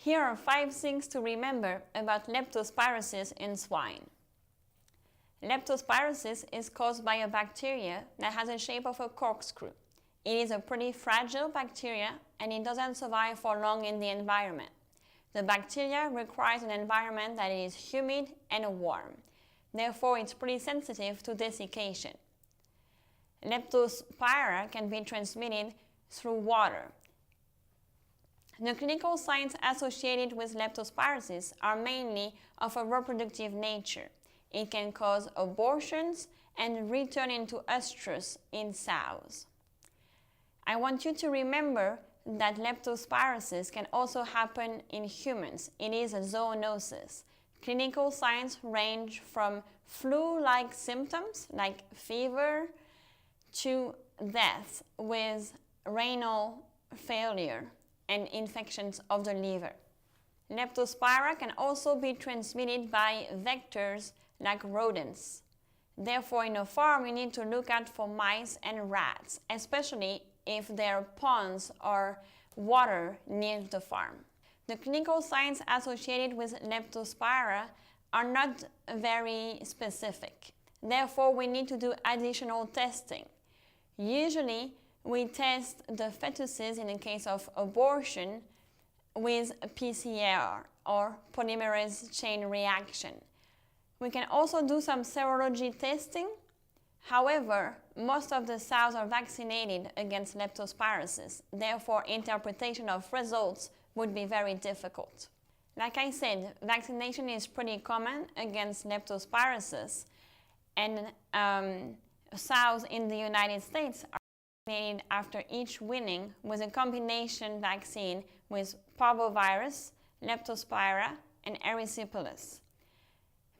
Here are 5 things to remember about leptospirosis in swine. Leptospirosis is caused by a bacteria that has the shape of a corkscrew. It is a pretty fragile bacteria and it doesn't survive for long in the environment. The bacteria requires an environment that is humid and warm. Therefore, it's pretty sensitive to desiccation. Leptospira can be transmitted through water. The clinical signs associated with leptospirosis are mainly of a reproductive nature. It can cause abortions and return into estrus in sows. I want you to remember that leptospirosis can also happen in humans. It is a zoonosis. Clinical signs range from flu-like symptoms like fever to death with renal failure and infections of the liver. Leptospira can also be transmitted by vectors like rodents. Therefore, in a farm, you need to look out for mice and rats, especially if there are ponds or water near the farm. The clinical signs associated with leptospira are not very specific. Therefore, we need to do additional testing. Usually, we test the fetuses in the case of abortion with PCR or polymerase chain reaction. We can also do some serology testing. However, most of the sows are vaccinated against leptospirosis. Therefore, interpretation of results would be very difficult. Like I said, vaccination is pretty common against leptospirosis, and sows in the United States are vaccinated after each weaning with a combination vaccine with parvovirus, leptospira, and erysipelas.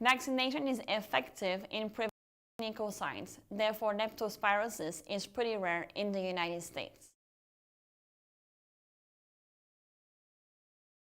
Vaccination is effective in preventing clinical signs. Therefore, leptospirosis is pretty rare in the United States.